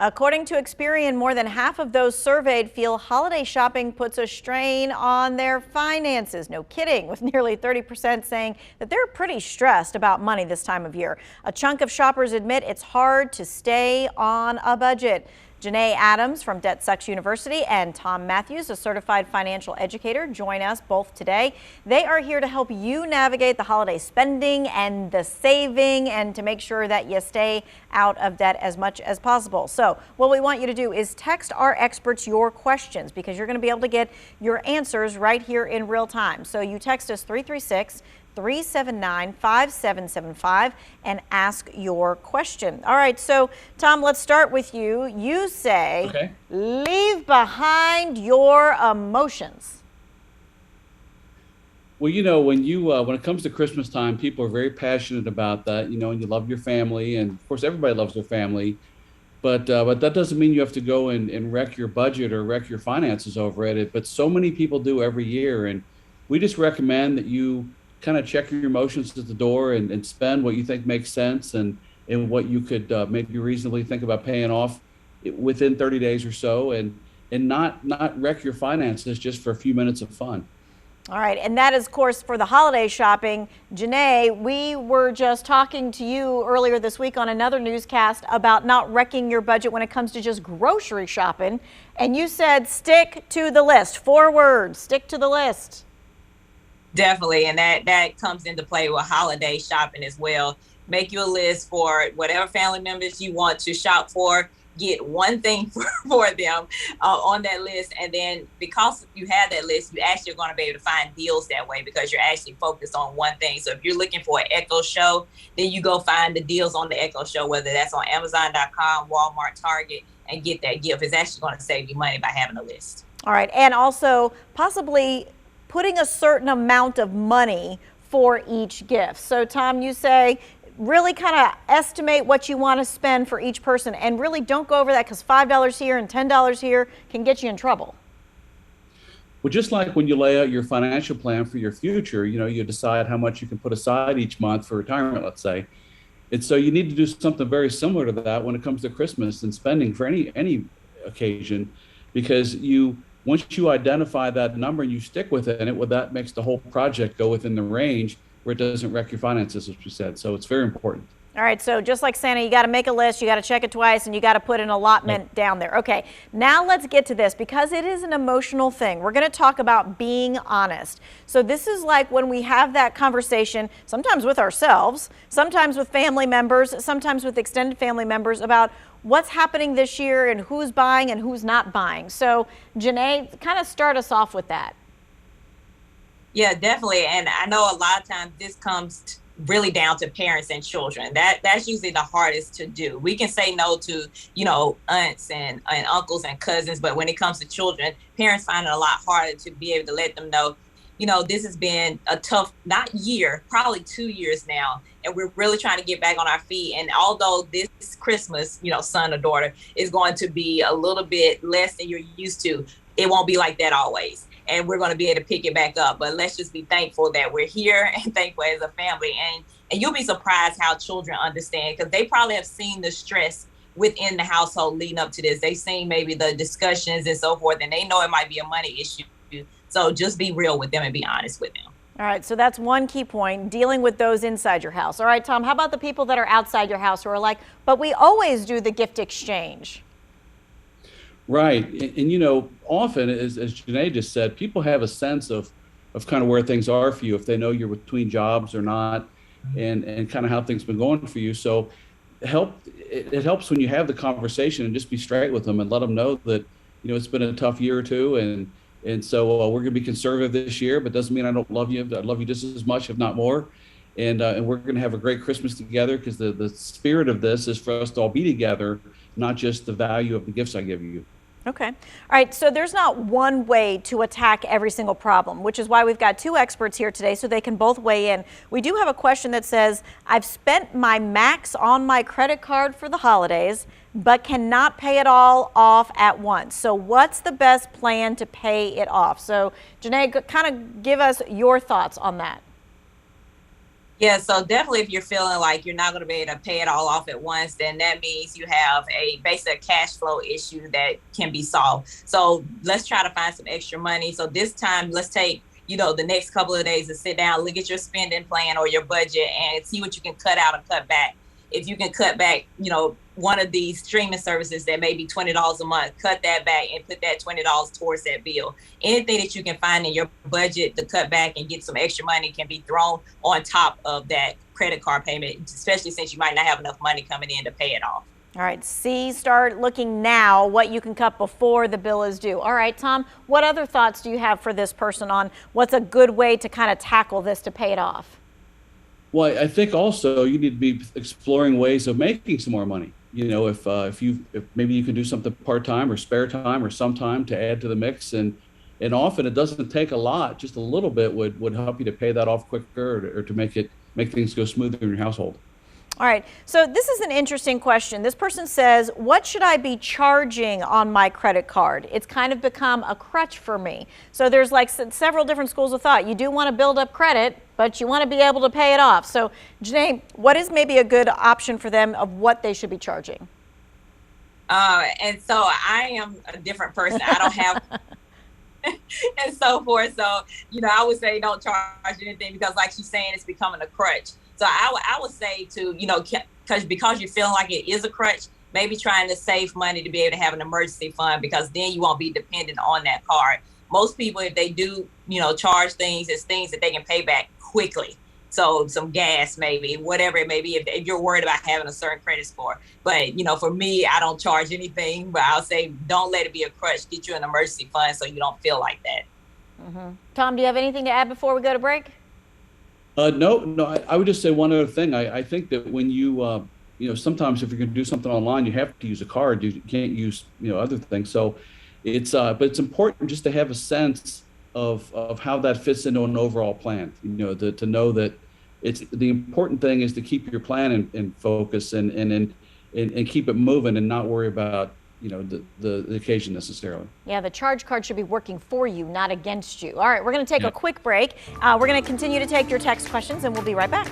According to Experian, more than half of those surveyed feel holiday shopping puts a strain on their finances. No kidding, with nearly 30% saying that they're pretty stressed about money this time of year. A chunk of shoppers admit it's hard to stay on a budget. Janae Adams from Debt Sucks University and Tom Matthews, a certified financial educator, join us both today. They are here to help you navigate the holiday spending and the saving and to make sure that you stay out of debt as much as possible. So what we want you to do is text our experts your questions because you're going to be able to get your answers right here in real time. So you text us 379-5775 and ask your question. All right, so Tom, let's start with you. You say, leave behind your emotions. Well, you know, when it comes to Christmas time, people are very passionate about that, you know, and you love your family. And of course, everybody loves their family. But that doesn't mean you have to go and wreck your budget or wreck your finances over it. But so many people do every year. And we just recommend that you kind of check your emotions at the door and spend what you think makes sense and what you could maybe reasonably think about paying off within 30 days or so and not wreck your finances just for a few minutes of fun. All right, and that is, of course, for the holiday shopping. Janae, we were just talking to you earlier this week on another newscast about not wrecking your budget when it comes to just grocery shopping, and you said stick to the list. 4 words, stick to the list. Definitely, and that comes into play with holiday shopping as well. Make you a list for whatever family members you want to shop for. Get one thing for them on that list, and then because you have that list, you actually are going to be able to find deals that way because you're actually focused on one thing. So if you're looking for an Echo Show, then you go find the deals on the Echo Show, whether that's on Amazon.com, Walmart, Target, and get that gift. It's actually going to save you money by having a list. All right, and also possibly putting a certain amount of money for each gift. So Tom, you say really kind of estimate what you want to spend for each person and really don't go over that because $5 here and $10 here can get you in trouble. Well, just like when you lay out your financial plan for your future, you know, you decide how much you can put aside each month for retirement, let's say. And so you need to do something very similar to that when it comes to Christmas and spending for any occasion, because once you identify that number and you stick within it, well, that makes the whole project go within the range where it doesn't wreck your finances, as we said. So it's very important. All right, so just like Santa, you got to make a list, you got to check it twice, and you got to put an allotment down there. Okay, now let's get to this because it is an emotional thing. We're going to talk about being honest. So this is like when we have that conversation, sometimes with ourselves, sometimes with family members, sometimes with extended family members about what's happening this year and who's buying and who's not buying. So Janae, kind of start us off with that. Yeah, definitely. And I know a lot of times this comes really down to parents and children. That's usually the hardest to do. We can say no to, you know, aunts and uncles and cousins, but when it comes to children, parents find it a lot harder to be able to let them know, you know, this has been a tough, not year, probably 2 years now. And we're really trying to get back on our feet. And although this Christmas, you know, son or daughter is going to be a little bit less than you're used to, it won't be like that always. And we're going to be able to pick it back up. But let's just be thankful that we're here and thankful as a family. And you'll be surprised how children understand because they probably have seen the stress within the household leading up to this. They've seen maybe the discussions and so forth, and they know it might be a money issue. So just be real with them and be honest with them. All right, so that's one key point, dealing with those inside your house. All right, Tom, how about the people that are outside your house who are like, but we always do the gift exchange? Right. And you know, often, as Janae just said, people have a sense of kind of where things are for you, if they know you're between jobs or not, and kind of how things been going for you. So it helps when you have the conversation and just be straight with them and let them know that, you know, it's been a tough year or two. And so we're going to be conservative this year, but doesn't mean I don't love you. I love you just as much, if not more. And we're going to have a great Christmas together because the spirit of this is for us to all be together, not just the value of the gifts I give you. Okay. All right. So there's not one way to attack every single problem, which is why we've got 2 experts here today so they can both weigh in. We do have a question that says, I've spent my max on my credit card for the holidays, but cannot pay it all off at once. So what's the best plan to pay it off? So Janae, kind of give us your thoughts on that. Yeah, so definitely if you're feeling like you're not going to be able to pay it all off at once, then that means you have a basic cash flow issue that can be solved. So let's try to find some extra money. So this time, let's take, the next couple of days to sit down, look at your spending plan or your budget and see what you can cut out and cut back. If you can cut back, one of these streaming services that may be $20 a month, cut that back and put that $20 towards that bill. Anything that you can find in your budget to cut back and get some extra money can be thrown on top of that credit card payment, especially since you might not have enough money coming in to pay it off. All right, start looking now what you can cut before the bill is due. All right, Tom, what other thoughts do you have for this person on what's a good way to kind of tackle this to pay it off? Well, I think also you need to be exploring ways of making some more money. If maybe you can do something part-time or spare time or some time to add to the mix, and often it doesn't take a lot, just a little bit would help you to pay that off quicker or to make things go smoother in your household. All right, so this is an interesting question. This person says, what should I be charging on my credit card? It's kind of become a crutch for me. So there's like several different schools of thought. You do want to build up credit, but you want to be able to pay it off. So Janae, what is maybe a good option for them of what they should be charging? And so I am a different person. I don't have and so forth. So, I would say don't charge anything because like she's saying, it's becoming a crutch. So I would say to, because you're feeling like it is a crutch, maybe trying to save money to be able to have an emergency fund, because then you won't be dependent on that card. Most people, if they do, charge things, it's things that they can pay back quickly. So some gas, maybe, whatever it may be, if you're worried about having a certain credit score. But, for me, I don't charge anything, but I'll say don't let it be a crutch. Get you an emergency fund so you don't feel like that. Mm-hmm. Tom, do you have anything to add before we go to break? No, I would just say one other thing. I think that when you, sometimes if you're going to do something online, you have to use a card. You can't use, other things. So but it's important just to have a sense of how that fits into an overall plan, to know that it's the important thing is to keep your plan in focus and keep it moving and not worry about, the occasion necessarily. Yeah, the charge card should be working for you, not against you. All right, we're going to take a quick break. We're going to continue to take your text questions and we'll be right back.